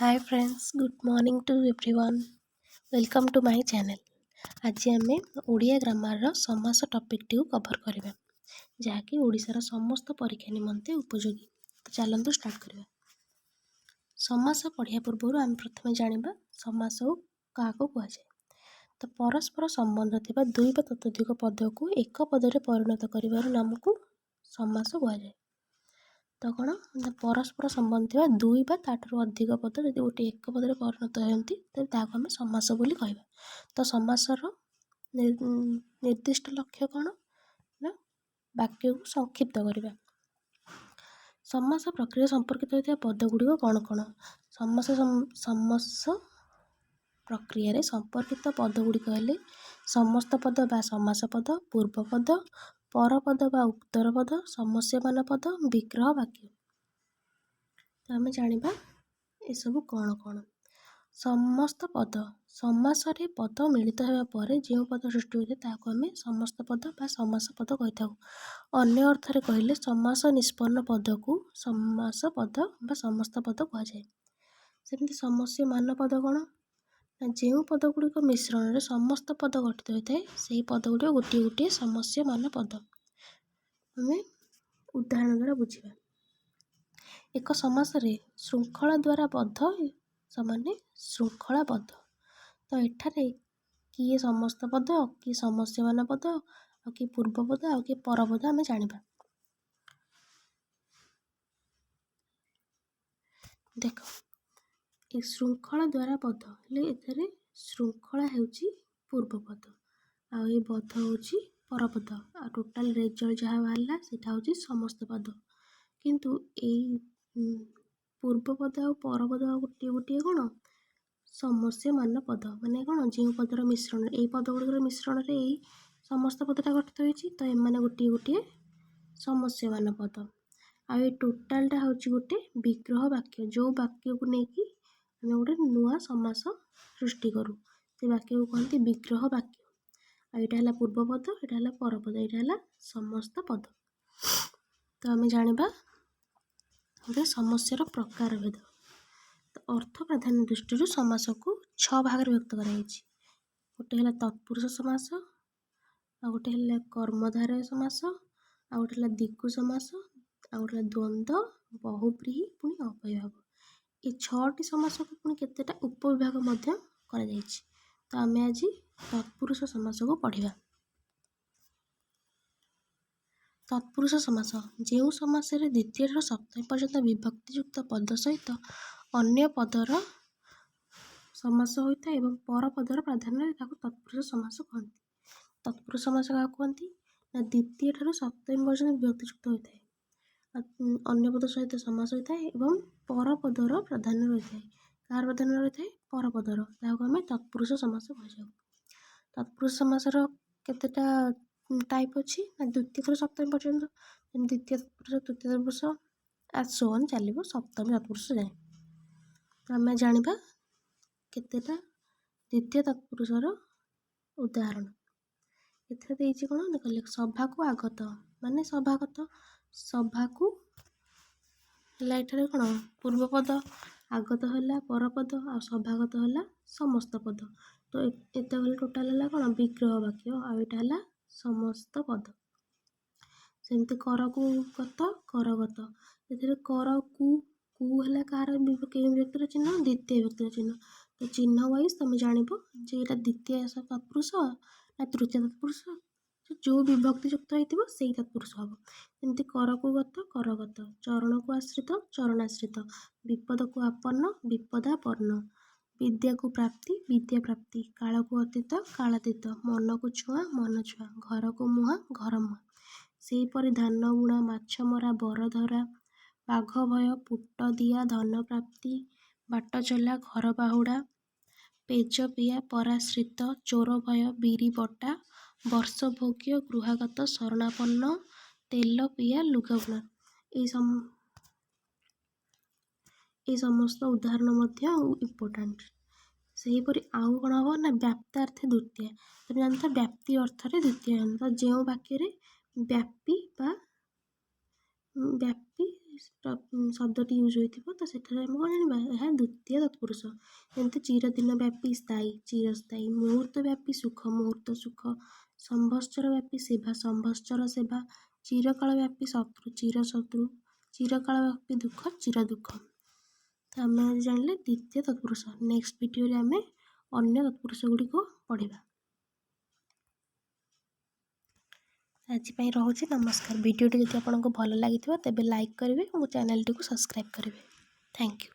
Hi friends, good morning to everyone. Welcome to my channel. आज आम Odia grammar समास topic टी कवर करवा जहाँकि ओडिशार समस्त परीक्षा निमंते उपयोगी। तो चलतु स्टार्ट करवा। समास पढ़िया पूर्व आम प्रथम जाना समास क्या कहुए। तो परस्पर संबंध थिबा दुई बा ततोधिक पद को एक पदरे परिणत कर नाम को समास कहुए। तो कौन ना परस्पर संबंध थिबा दुई बा ताठू अधिक पद यदि गोटे एक पदरे परिणत होती तेज आम समास बोली कहबा। तो समासर निर्दिष्ट लक्ष्य कौन ना वाक्य को संक्षिप्त करवा। समास प्रक्रिया संपर्कित होता पद गुड़िक कौन कौन समास प्रक्रिया रे संपर्कित पद गुड़िक हेले समस्त पद बा समास पद, पूर्व पद, परपद बा उत्तर पद, समस्यमान पद, विग्रह वाक्य। तो आम जाना ये सब कौन कौन समस्त पद। समास रे पद मिलित होगा पर जो पद सृष्टि होता है आम समस्त पद बा समास पद कही था। अन्य अर्थ रे कहले समास निष्पन्न पद को समास पद बा समस्त पद कहुए। सेमती समस्यमान पद कौन ना जो पद गुड़िक मिश्रण रे समस्त पद गठित होता है से पद गुड़िक गोटे गोटे समस्यमान पद। आम उदाहरण द्वारा बुझा। एक समास रे श्रृंखला द्वारा बद्ध समान श्रृंखलाबद्ध। तो एठारे किए समस्त पद कि समस्यमान पद आ कि पूर्व पद आ कि परपद आम जाना। देख ए श्रृंखला द्वारा बद्ध हेले एथरे श्रृंखला हेउची पूर्व पद आ ए बद्ध होची परपद आ टोटाल रिजल्ट जहाँ बाहरला सेटा होची समस्त पद। किंतु ए पूर्व पद आ परपद गोटे गोटे कौन समस्यमान पद माने कौन जो पदर मिश्रण ए पद गुड़िकर मिश्रण रे समस्त पदटा गठित होती तो एम गोटे गोटे समस्यमान पद। आ टोटालटा हूँ गोटे विग्रह वाक्य जो वाक्य को लेकिन आम गोटे नुआ समास सृष्टि करूँ से वाक्य को कहते विग्रह वाक्य। आईटा पूर्व पद, यहाँ परपद, यहाँ समस्त पद। तो आम जाना गोटे समस्यार प्रकार भेद। तो अर्थ प्राधान्य दृष्टि समास को 6 भाग व्यक्त कराई। गोटे है तत्पुरुष समास, आ गोटे है कर्मधारय समास, आ गोटे है दिक्कु समास, आ गोटे द्वंद्व, बहुव्रीहि पुणी अव्ययभाव। ये 6टी समास को पुणी केतेटा उपविभाग मध्य करा जायछि। तो आम आज तत्पुरुष समास को पढ़िबा। तत्पुरुष समास जो समास रे द्वितीय ठारू सप्तमी पर्यंत विभक्तियुक्त पद सहित अन्य पदर समास होता है एवं पर पदर प्राधान्य तत्पुरुष समास कहते। तत्पुरुष समास क्या कहती ना द्वितीय ठारू सप्तमी पर्यंत विभक्तियुक्त होता है, अन्य पद सहित समास होता है एवं पर पदर प्राधान्य रही है। कार प्राधान्य रही है परपदर, आम तत्पुरुष समास कह। तत्पुरुष समासर केतेटा टाइप अच्छी ना द्वितीय ठारू सप्तमी पर्यंत द्वितीय तत्पुरुष, तृतीय तत्पुरुष आसोन चलो सप्तमी तत्पुरुष जाए। तो आम जाना केतेटा द्वितीय तत्पुरुषर उदाहरण। एथरे कौन देख सभा को आगत माने सभागत, सभा को कौन पूर्व पद, आगत है परपद आ सभागत है समस्त पद। तो एत गले टोटाल है कौन विग्रह वाक्य आईटा समस्त पद। सेमती कर को गत करगत, ए कर कु है कार विभक्तिर चिन्ह द्वितीय विभक्तिर चिन्ह। तो चिन्ह वाइज तुम जान जे यहाँ द्वितीय तत्पुरुष ना तृतीय तत्पुरुष जो विभक्तियुक्त होता से तत्पुरुष हम। जमी कर को गत करगत, चरण को आश्रित चरणाश्रित, विपद को आपन्न विपदापन्न, विद्या को प्राप्ति विद्या प्राप्ति, काल को अतीत कालातीत, मन को छुआ मन छुआ, घर को मुहा घर मुहा। सेहीपरि धान बुणा माछ मरा बर धरा, बाघ भय पुट दिया धन प्राप्ति, बाट चला घर बाहुड़ा, पेज पिया पराश्रित, चोर भय बिरी बटा, वर्ष भोग्य गृहागत शरणापन्न, तेल पिया लुगा बुणा। ये समस्त उदाहरण इम्पोर्टाट। सेहीपरि आउ कौन हम ना व्याप्तार्थे द्वितीय। तुम जानते व्याप्ति अर्थ रे द्वितीय। तो जो वाक्य व्यापी ଶବ୍ଦଟି ୟୁଜ୍ ହୋଇଥିବ ତ ସେଠାରେ ଆମେ କ'ଣ ଜାଣିବା, ଏହା ଦ୍ୱିତୀୟ ତତ୍ପୁରୁଷ। ଯେମିତି ଚିରଦିନ ବ୍ୟାପୀ ସ୍ଥାୟୀ, ଚିରସ୍ଥାୟୀ, ମୁହୂର୍ତ୍ତ ବ୍ୟାପୀ ସୁଖ, ମୁହୂର୍ତ୍ତ ସୁଖ, ସମ୍ବତ୍ସର ବ୍ୟାପୀ ସେବା, ସମ୍ବତ୍ସର ସେବା, ଚିରକାଳ ବ୍ୟାପୀ ଶତ୍ରୁ, ଚିର ଶତ୍ରୁ, ଚିରକାଳ ବ୍ୟାପୀ ଦୁଃଖ, ଚିର ଦୁଃଖ। ତ ଆମେ ଆଜି ଜାଣିଲେ ଦ୍ୱିତୀୟ ତତ୍ପୁରୁଷ। ନେକ୍ସଟ ଭିଡ଼ିଓରେ ଆମେ ଅନ୍ୟ ତତ୍ପୁରୁଷ ଗୁଡ଼ିକୁ ପଢ଼ିବା। ଆଜି ପାଇଁ ରହୁଛି, ନମସ୍କାର। ଭିଡ଼ିଓଟି ଯଦି ଆପଣଙ୍କୁ ଭଲ ଲାଗିଥିବ ତେବେ ଲାଇକ୍ କରିବେ ଓ ଚ୍ୟାନେଲଟିକୁ ସବସ୍କ୍ରାଇବ୍ କରିବେ। Thank you.